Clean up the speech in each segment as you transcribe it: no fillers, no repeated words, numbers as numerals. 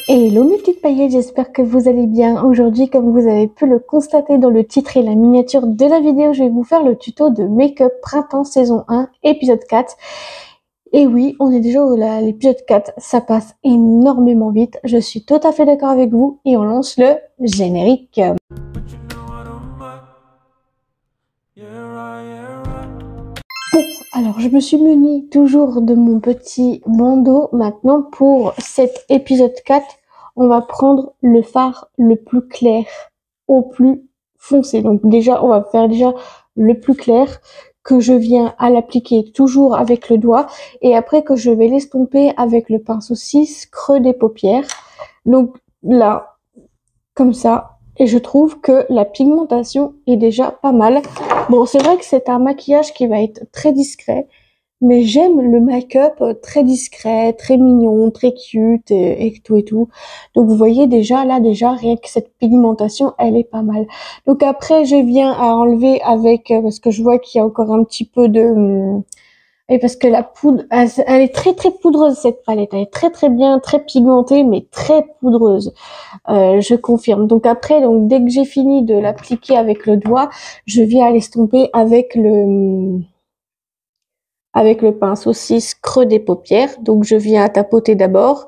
Hello mes petites paillettes, j'espère que vous allez bien. Aujourd'hui, comme vous avez pu le constater dans le titre et la miniature de la vidéo, je vais vous faire le tuto de Make-up Printemps saison 1, épisode 4. Et oui, on est déjà à l'épisode 4, ça passe énormément vite, je suis tout à fait d'accord avec vous et on lance le générique. Bon, alors je me suis munie toujours de mon petit bandeau. Maintenant pour cet épisode 4, on va prendre le fard le plus clair au plus foncé. Donc déjà, on va faire déjà le plus clair que je viens à l'appliquer toujours avec le doigt et après que je vais l'estomper avec le pinceau 6 creux des paupières. Donc là, comme ça. Et je trouve que la pigmentation est déjà pas mal. Bon, c'est vrai que c'est un maquillage qui va être très discret, mais j'aime le make-up très discret, très mignon, très cute et tout et tout. Donc vous voyez déjà, là déjà, rien que cette pigmentation, elle est pas mal. Donc après, je viens à enlever avec, parce que je vois qu'il y a encore un petit peu de... Et parce que la poudre, elle est très très poudreuse cette palette. Elle est très très bien, très pigmentée, mais très poudreuse. Je confirme. Donc après, dès que j'ai fini de l'appliquer avec le doigt, je viens à l'estomper avec le pinceau 6 creux des paupières. Donc je viens à tapoter d'abord.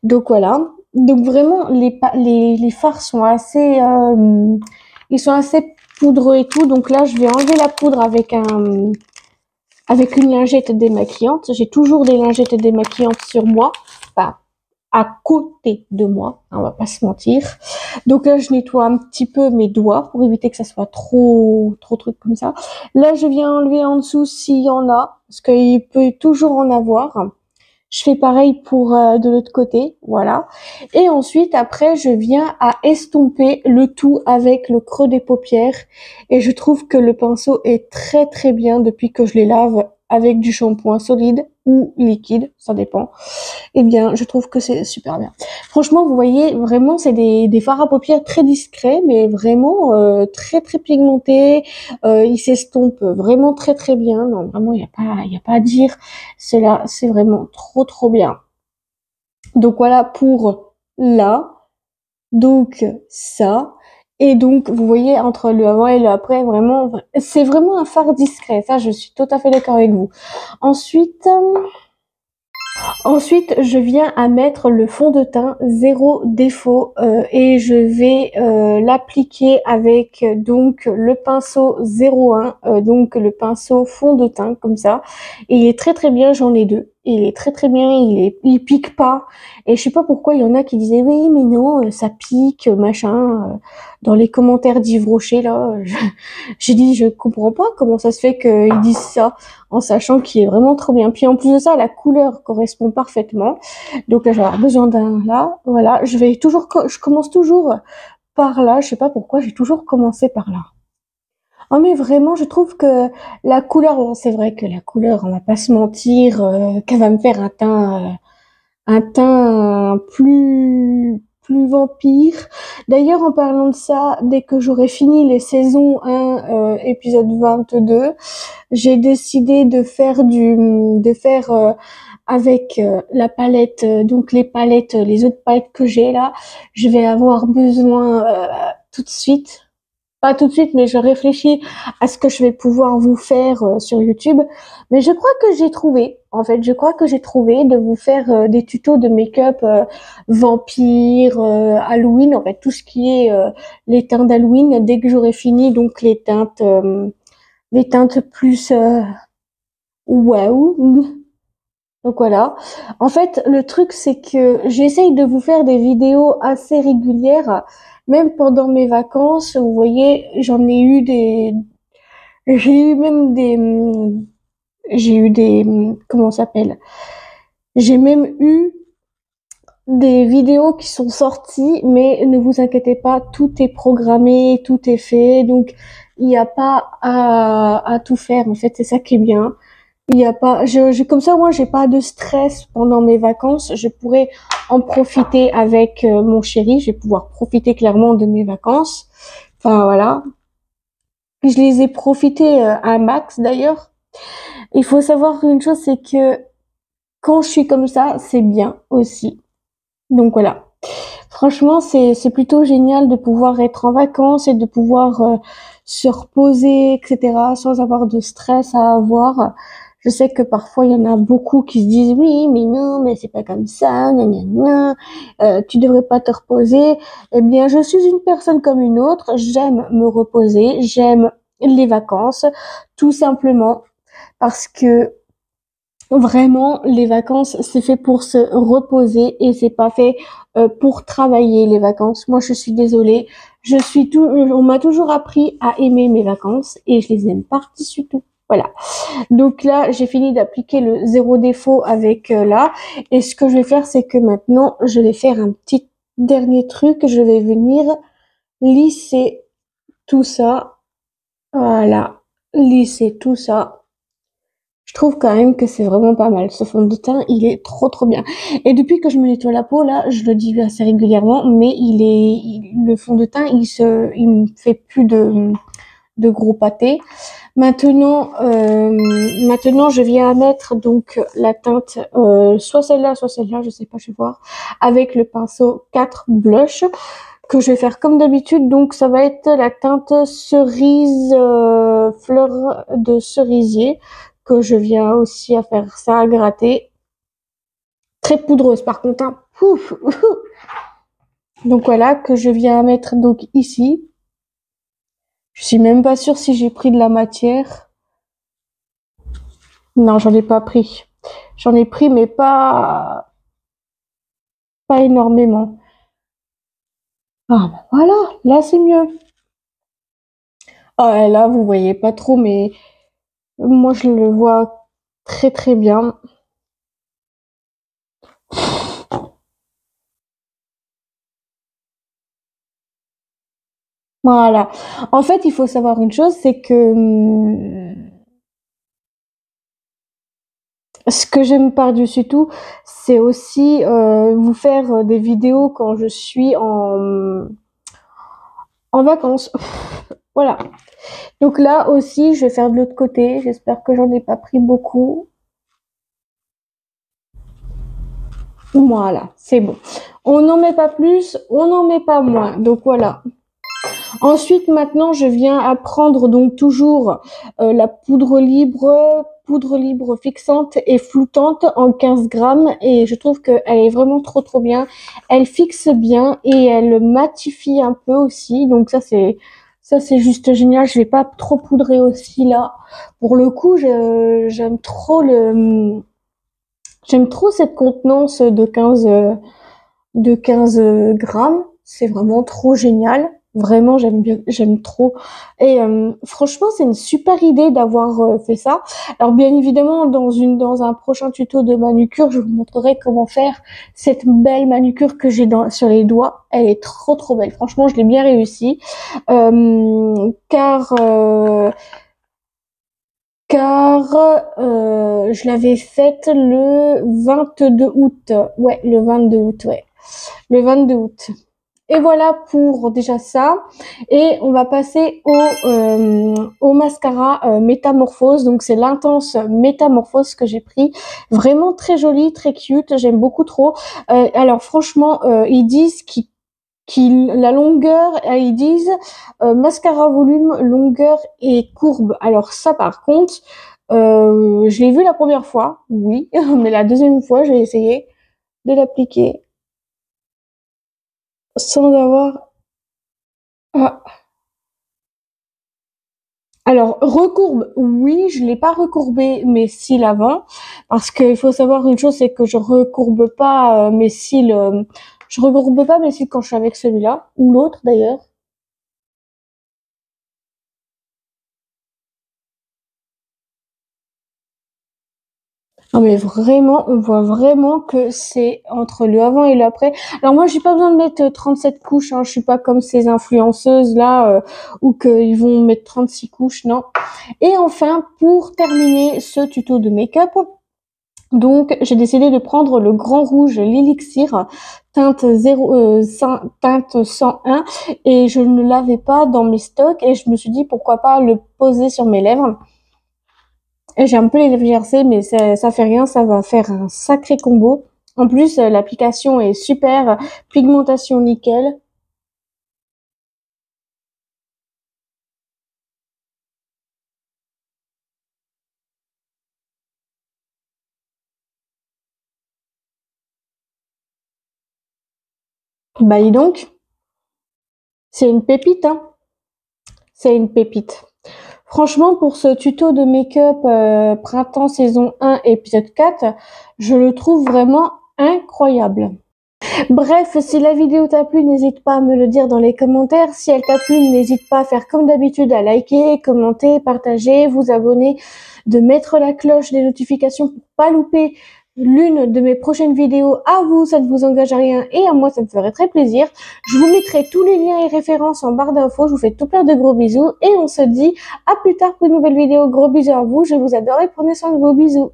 Donc voilà. Donc vraiment, les fards sont assez, ils sont assez poudreux et tout. Donc là, je vais enlever la poudre avec une lingette démaquillante. J'ai toujours des lingettes démaquillantes sur moi. Enfin, à côté de moi, on va pas se mentir. Donc là, je nettoie un petit peu mes doigts pour éviter que ça soit trop truc comme ça. Là, je viens enlever en dessous s'il y en a, parce qu'il peut toujours en avoir. Je fais pareil pour de l'autre côté, voilà. Et ensuite, après, je viens à estomper le tout avec le creux des paupières. Et je trouve que le pinceau est très très bien depuis que je les lave avec du shampoing solide ou liquide, ça dépend. Eh bien, je trouve que c'est super bien. Franchement, vous voyez, vraiment, c'est des fards à paupières très discrets, mais vraiment très très pigmentés. Ils s'estompent vraiment très très bien. Non, vraiment, il y a pas à dire. Cela, c'est vraiment trop trop bien. Donc voilà pour là. Donc ça. Et donc, vous voyez, entre le avant et le après, vraiment, c'est vraiment un fard discret. Ça, je suis tout à fait d'accord avec vous. Ensuite, je viens à mettre le fond de teint zéro défaut et je vais l'appliquer avec donc le pinceau 01, donc le pinceau fond de teint comme ça. Et il est très très bien, j'en ai deux. Il est très très bien, il pique pas. Et je sais pas pourquoi il y en a qui disaient oui mais non ça pique machin. Dans les commentaires d'Yves Rocher là, j'ai dit je comprends pas comment ça se fait qu'ils disent ça en sachant qu'il est vraiment trop bien. Puis en plus de ça, la couleur correspond parfaitement. Donc là, je vais avoir besoin d'un là. Voilà, je commence toujours par là. Je sais pas pourquoi, j'ai toujours commencé par là. Oh mais vraiment, je trouve que la couleur, bon, c'est vrai que la couleur, on va pas se mentir, qu'elle va me faire un teint plus vampire. D'ailleurs, en parlant de ça, dès que j'aurai fini les saisons 1, épisode 22, j'ai décidé de faire avec la palette, donc les autres palettes que j'ai là, je vais avoir besoin tout de suite. Pas tout de suite, mais je réfléchis à ce que je vais pouvoir vous faire sur YouTube. Mais je crois que j'ai trouvé, en fait, je crois que j'ai trouvé de vous faire des tutos de make-up vampire, Halloween, en fait, tout ce qui est les teintes d'Halloween, dès que j'aurai fini, donc les teintes plus waouh. Donc voilà. En fait, le truc, c'est que j'essaye de vous faire des vidéos assez régulières, même pendant mes vacances. Vous voyez, j'ai eu même comment ça s'appelle? J'ai même eu des vidéos qui sont sorties, mais ne vous inquiétez pas, tout est programmé, tout est fait, donc il n'y a pas à tout faire. En fait, c'est ça qui est bien. Il y a pas, comme ça, moi, j'ai pas de stress pendant mes vacances. Je pourrais en profiter avec mon chéri. Je vais pouvoir profiter clairement de mes vacances. Enfin, voilà. Je les ai profitées à max, d'ailleurs. Il faut savoir une chose, c'est que quand je suis comme ça, c'est bien aussi. Donc voilà. Franchement, c'est plutôt génial de pouvoir être en vacances et de pouvoir se reposer, etc., sans avoir de stress à avoir. Je sais que parfois il y en a beaucoup qui se disent oui, mais non, mais c'est pas comme ça, gna, tu devrais pas te reposer. Eh bien, je suis une personne comme une autre. J'aime me reposer, j'aime les vacances, tout simplement parce que vraiment, les vacances, c'est fait pour se reposer et c'est pas fait pour travailler les vacances. Moi, je suis désolée. On m'a toujours appris à aimer mes vacances et je les aime par-dessus tout. Voilà. Donc là, j'ai fini d'appliquer le zéro défaut avec là. Et ce que je vais faire, c'est que maintenant, je vais faire un petit dernier truc. Je vais venir lisser tout ça. Voilà. Lisser tout ça. Je trouve quand même que c'est vraiment pas mal. Ce fond de teint, il est trop bien. Et depuis que je me nettoie la peau, là, je le dis assez régulièrement, mais le fond de teint, il me fait plus de gros pâtés. Maintenant, je viens mettre donc la teinte, soit celle-là, je sais pas, je vais voir, avec le pinceau 4 blush que je vais faire comme d'habitude. Donc, ça va être la teinte cerise, fleur de cerisier que je viens aussi à faire ça, à gratter. Très poudreuse par contre, hein. Ouf. Donc voilà, que je viens à mettre donc ici. Je suis même pas sûre si j'ai pris de la matière. Non, j'en ai pas pris. J'en ai pris, mais pas énormément. Ah, ben voilà, là c'est mieux. Ah, et là, vous voyez pas trop, mais moi je le vois très bien. Voilà. En fait, il faut savoir une chose, c'est que ce que j'aime par-dessus tout, c'est aussi vous faire des vidéos quand je suis en vacances. Voilà. Donc là aussi, je vais faire de l'autre côté. J'espère que j'en ai pas pris beaucoup. Voilà, c'est bon. On n'en met pas plus, on n'en met pas moins. Donc voilà. Ensuite, maintenant, je viens à prendre donc toujours la poudre libre fixante et floutante en 15 grammes. Et je trouve qu'elle est vraiment trop bien. Elle fixe bien et elle matifie un peu aussi. Donc ça, c'est juste génial. Je vais pas trop poudrer aussi là. Pour le coup, j'aime trop cette contenance de 15 grammes. C'est vraiment trop génial. Vraiment, j'aime trop. Et franchement, c'est une super idée d'avoir fait ça. Alors bien évidemment, dans un prochain tuto de manucure, je vous montrerai comment faire cette belle manucure que j'ai sur les doigts. Elle est trop belle. Franchement, je l'ai bien réussi. Car je l'avais faite le 22 août. Ouais, le 22 août, ouais. Le 22 août. Et voilà pour déjà ça. Et on va passer au mascara Métamorphose. Donc c'est l'intense Métamorphose que j'ai pris. Vraiment très joli, très cute. J'aime beaucoup trop. Alors franchement, ils disent la longueur, ils disent mascara volume, longueur et courbe. Alors ça par contre, je l'ai vu la première fois, oui, mais la deuxième fois, j'ai essayé de l'appliquer sans avoir... Ah. Alors, recourbe, oui, je l'ai pas recourbé mes cils avant, parce qu'il faut savoir une chose, c'est que je recourbe pas mes cils, je recourbe pas mes cils quand je suis avec celui-là, ou l'autre d'ailleurs. Non mais vraiment, on voit vraiment que c'est entre le avant et le après. Alors moi, j'ai pas besoin de mettre 37 couches, hein. Je suis pas comme ces influenceuses là où qu'ils vont mettre 36 couches, non. Et enfin, pour terminer ce tuto de make-up, donc j'ai décidé de prendre le Grand Rouge l'Elixir teinte 101 et je ne l'avais pas dans mes stocks et je me suis dit pourquoi pas le poser sur mes lèvres. Et j'ai un peu les lèvres gercées, mais ça fait rien, ça va faire un sacré combo. En plus, l'application est super, pigmentation nickel. Bah dis donc, c'est une pépite, hein. C'est une pépite. Franchement, pour ce tuto de make-up printemps saison 1 épisode 4, je le trouve vraiment incroyable. Bref, si la vidéo t'a plu, n'hésite pas à me le dire dans les commentaires. Si elle t'a plu, n'hésite pas à faire comme d'habitude, à liker, commenter, partager, vous abonner, de mettre la cloche des notifications pour pas louper l'une de mes prochaines vidéos. À vous, ça ne vous engage à rien et à moi, ça me ferait très plaisir. Je vous mettrai tous les liens et références en barre d'infos. Je vous fais tout plein de gros bisous et on se dit à plus tard pour une nouvelle vidéo. Gros bisous à vous, je vous adore et prenez soin de vos bisous.